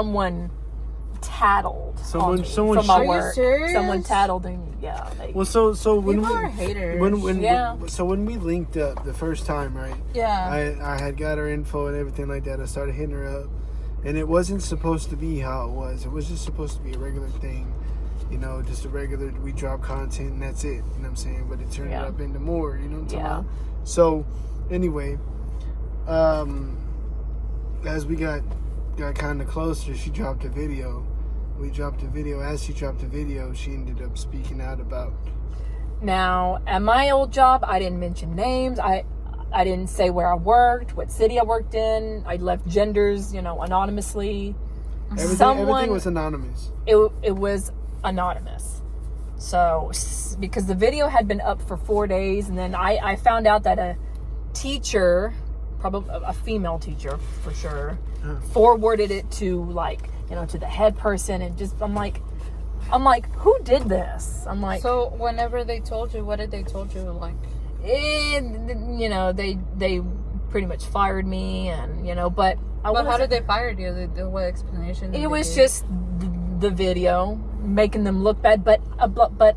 someone tattled someone from my Are you work. serious? Someone tattled and Well, so when People we are haters. when we linked up the first time, right? Yeah. I had got her info and everything like that. I started hitting her up, and it wasn't supposed to be how it was. It was just supposed to be a regular thing, just a regular. We drop content and that's it. You know what I'm saying? But it turned it up into more. You know what I'm talking about? So anyway, as we got kind of closer, she dropped a video. We dropped a video. As she dropped a video, she ended up speaking out about. Now, at my old job, I didn't mention names. I didn't say where I worked, what city I worked in. I left genders, anonymously. Everything was anonymous. It was anonymous. So, because the video had been up for 4 days, and then I found out that a teacher, probably a female teacher for sure, forwarded it to to the head person, and just I'm like, who did this? I'm like, so whenever they told you, what did they told you? Like, they pretty much fired me, and but how did they fire you? What explanation? It was just the video making them look bad, but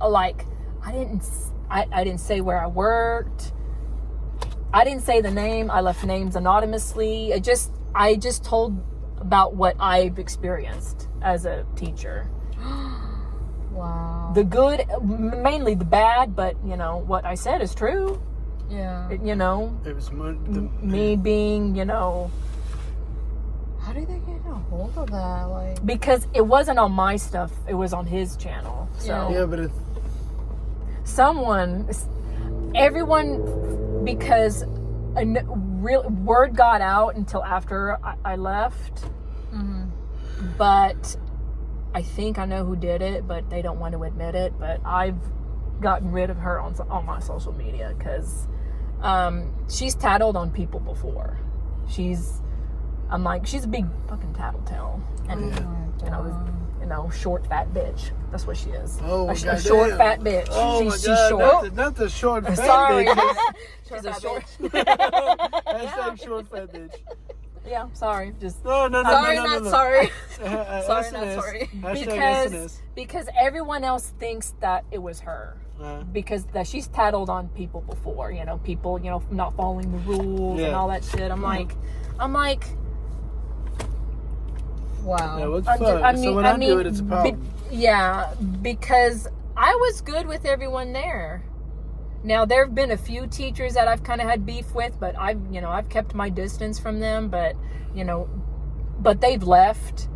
like I didn't say where I worked. I didn't say the name. I left names anonymously. I just told about what I've experienced as a teacher. Wow. The good, mainly the bad, but what I said is true. Yeah. It was me being, How did they get a hold of that? Like, because it wasn't on my stuff, it was on his channel. So yeah, but everyone, because word got out until after I left. Mm-hmm. But I think I know who did it, but they don't want to admit it. But I've gotten rid of her on my social media because she's tattled on people before. She's a big fucking tattletale, and short fat bitch. That's what she is. Oh, a short fat bitch. She's short. Not the short fat Sorry. bitch. She's a short. Hashtag short fat bitch. Yeah, sorry. Just no. Sorry, no. not sorry. Sorry, not sorry. Because everyone else thinks that it was her. Because that she's tattled on people before. People not following the rules and all that shit. I'm like. Wow. Yeah, what's fun? So when I do it, it's a problem. Because I was good with everyone there. Now, there have been a few teachers that I've kind of had beef with, but I've kept my distance from them, but they've left.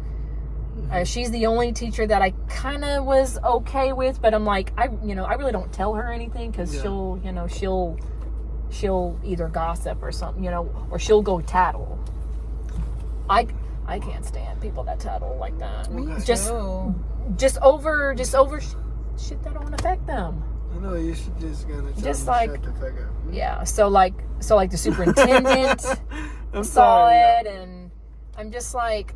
She's the only teacher that I kind of was okay with, but I'm like, I really don't tell her anything because she'll either gossip or something, or she'll go tattle. I can't stand people that tattle like that. Just over shit that don't affect them. I know, you should just gonna tell just them like, shut the fuck up. Yeah, so like the superintendent saw it, and I'm just like,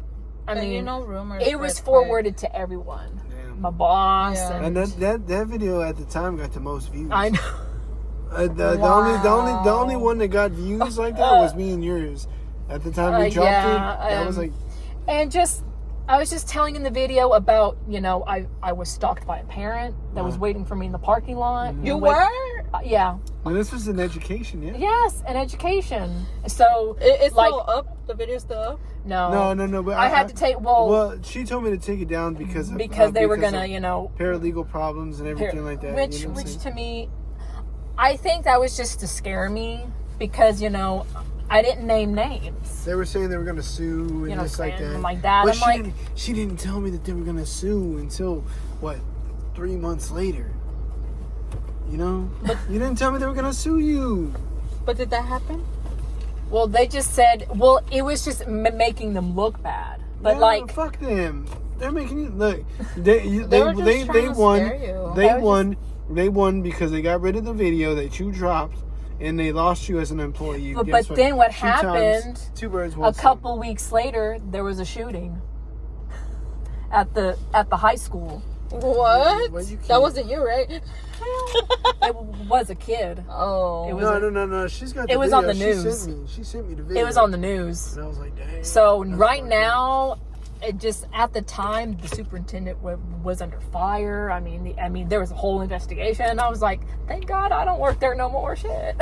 rumors. It was forwarded to everyone. Damn. My boss, and that video at the time got the most views. I know. The only one that got views like that was me and yours. At the time we dropped it, that was like. And I was just telling in the video about, I was stalked by a parent that was waiting for me in the parking lot. You were? Yeah. Well, this was an education, yeah? Yes, an education. So it's still up. The video's still up. No. But I had to take. Well, she told me to take it down because they were gonna, paralegal problems and everything like that. Which to me, I think that was just to scare me because I didn't name names. They were saying they were going to sue and just like that. Like that. But she didn't tell me that they were going to sue until 3 months later. But you didn't tell me they were going to sue you. But did that happen? Well, they just said. It was just making them look bad. But fuck them. They're making you look. They won. They won because they got rid of the video that you dropped. And they lost you as an employee. But then what happened? Two birds, one stone. A couple weeks later, there was a shooting at the high school. What? That wasn't you, right? It was a kid. Oh. It was no. She's got. The it was video. on the news. She sent me the video. It was on the news. And I was like, dang. So right now, it just at the time the superintendent was under fire. I mean there was a whole investigation. I was like, thank God I don't work there no more. Shit.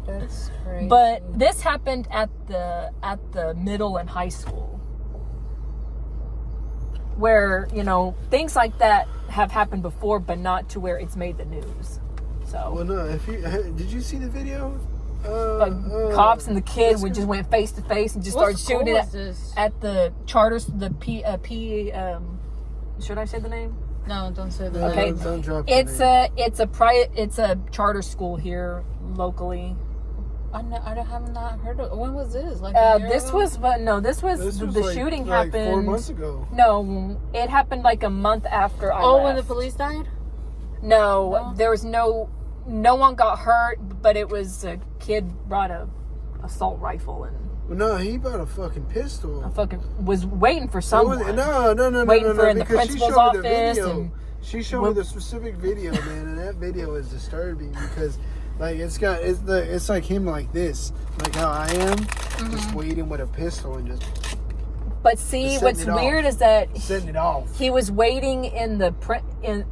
That's crazy. But this happened at the middle and high school, where things like that have happened before, but not to where it's made the news. So Well, no. Did you see the video? cops and the kid just went face to face and just What started school shooting was this? at the charters. The should I say the name? No, don't say that. Okay. Don't drop the It's name. it's a charter school here locally. I have not heard of. When was this? Like a year This ago? was the like, shooting like happened 4 months ago. No, it happened like a month after I Oh, left. when the police died? No, there was no one got hurt, but it was a kid brought a assault rifle and Well, no, he brought a fucking pistol. I fucking was waiting for someone. No, Waiting for in the because she principal's showed me the office video. and- She showed me the specific video, man, and that video is disturbing because, like, it's like him like this, like how I am, just waiting with a pistol and just But see, Just what's setting it weird is that setting it off. he was waiting in the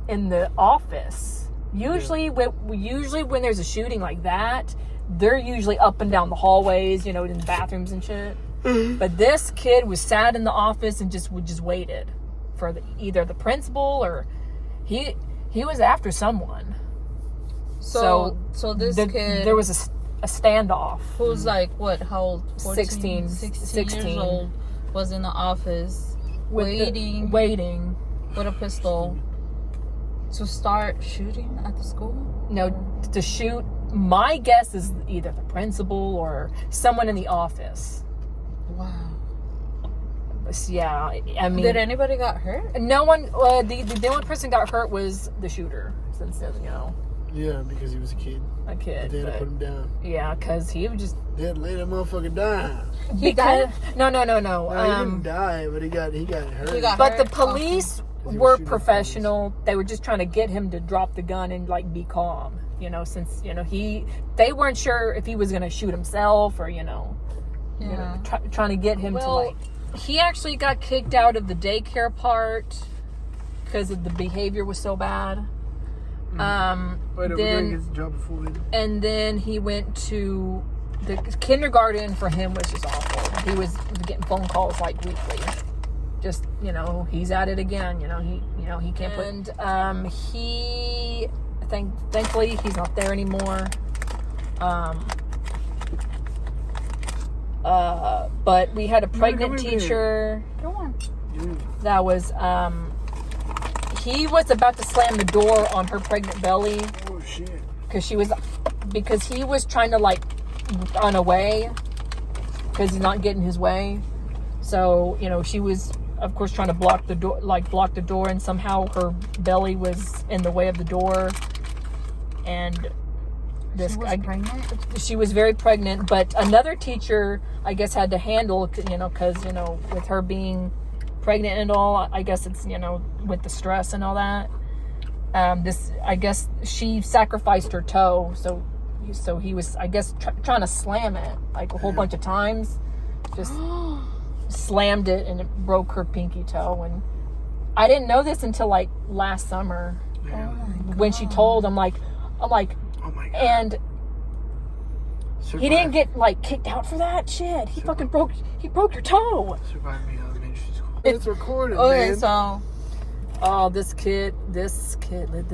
in the office. Usually, when there's a shooting like that, they're usually up and down the hallways, in the bathrooms and shit. But this kid was sat in the office and just waited for either the principal or he was after someone. So this kid there was a standoff. who's like what? How old? 16 years old. Was in the office waiting with a pistol to start shooting at the school. To shoot. My guess is either the principal or someone in the office. Wow. Yeah, I mean, Did anybody got hurt? no one. The only person got hurt was the shooter, since Yeah, because he was a kid. a kid. They had to But, put him down. yeah, because he was just They had to lay that motherfucker down. He died? No. No, he didn't die, but he got hurt. He got But hurt? the police Because he was were shooting professional. They were just trying to get him to drop the gun and be calm. Since they weren't sure if he was gonna shoot himself or Yeah. trying to get him to he actually got kicked out of the daycare part because of the behavior was so bad. Wait, are we gonna Then get the job before we... and then he went to the kindergarten. For him was just awful. He was getting phone calls like weekly. Just he's at it again. He can't put. And he thankfully he's not there anymore. But we had a pregnant teacher Go on. that was he was about to slam the door on her pregnant belly Oh, shit. because he was trying to run away because he's not getting his way. So she was of course trying to block the door, and somehow her belly was in the way of the door, and She was pregnant? she was very pregnant. But another teacher, I guess, had to handle, because with her being pregnant and all, I guess it's with the stress and all that. I guess she sacrificed her toe, so he was, I guess, trying to slam it like a whole bunch of times, just slammed it, and it broke her pinky toe. And I didn't know this until last summer when she told. I'm like. Oh my god. And Survived. he didn't get kicked out for that shit. He fucking broke your toe. Survived me elementary school. It's recorded, Okay, man. so Oh, this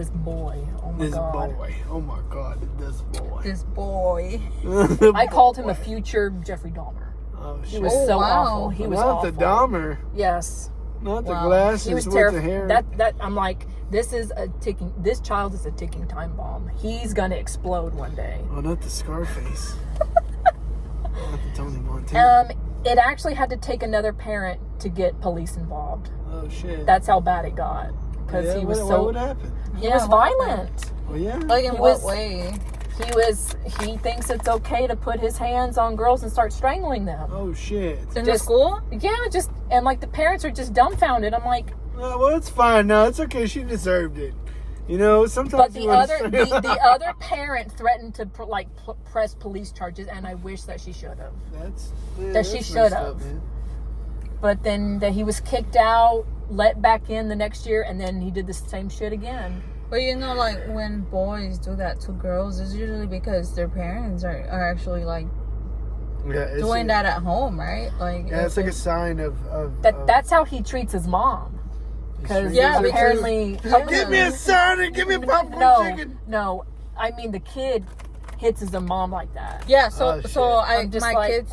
boy. Oh my This god. boy. Oh my god, this boy. this boy. I called him a future Jeffrey Dahmer. Oh shit. He was Oh, so wow. awful. He was not awful. the Dahmer. Yes. Not the Wow. glasses He was with the terrible. hair. That I'm like, this child is a ticking time bomb. He's gonna explode one day. Oh, not the Scarface. Not the Tony Montana. It actually had to take another parent to get police involved. Oh shit. That's how bad it got. Because Yeah, he was what would happen? he Yeah, was what violent. Oh yeah. Like in He what was- way? He thinks it's okay to put his hands on girls and start strangling them. Oh shit. In the Just- school? Yeah, and the parents are just dumbfounded. I'm like, Well, it's fine now. It's okay. She deserved it. Sometimes. but you wanna the other parent threatened to press police charges, and I wish that she should have. That's That she that's should messed have. up, man. but then that he was kicked out, let back in the next year, and then he did the same shit again. But you know, like when boys do that to girls, it's usually because their parents are actually like doing that at home, right? Like it's like a sign of that's how he treats his mom. Because apparently, give me a salad, give me a popcorn chicken. No, I mean the kid hits his mom like that. Yeah, so my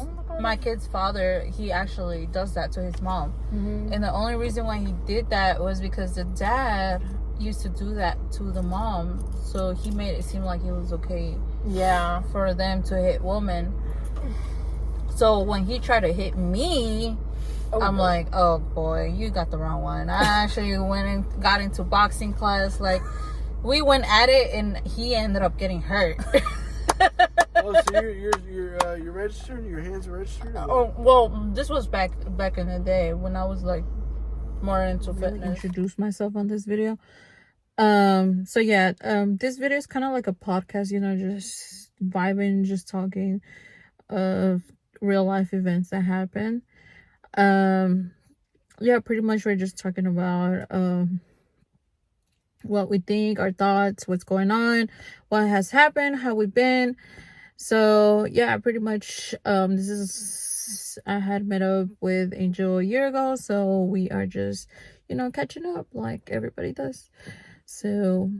my kid's father, he actually does that to his mom. Mm-hmm. And the only reason why he did that was because the dad used to do that to the mom. So he made it seem like it was okay for them to hit women. So when he tried to hit me, I'm like, oh boy, you got the wrong one. I actually went and got into boxing class. Like, we went at it and he ended up getting hurt. Oh, so you're registered? Your hands are registered? Oh, well, this was back in the day when I was like more into fitness. Introduce myself on this video. So yeah, this video is kind of like a podcast, you know, just vibing, just talking of real life events that happen. Yeah, pretty much we're just talking about what we think, our thoughts, what's going on, what has happened, how we've been. So yeah, pretty much I had met up with Angel a year ago, so we are just, you know, catching up like everybody does. So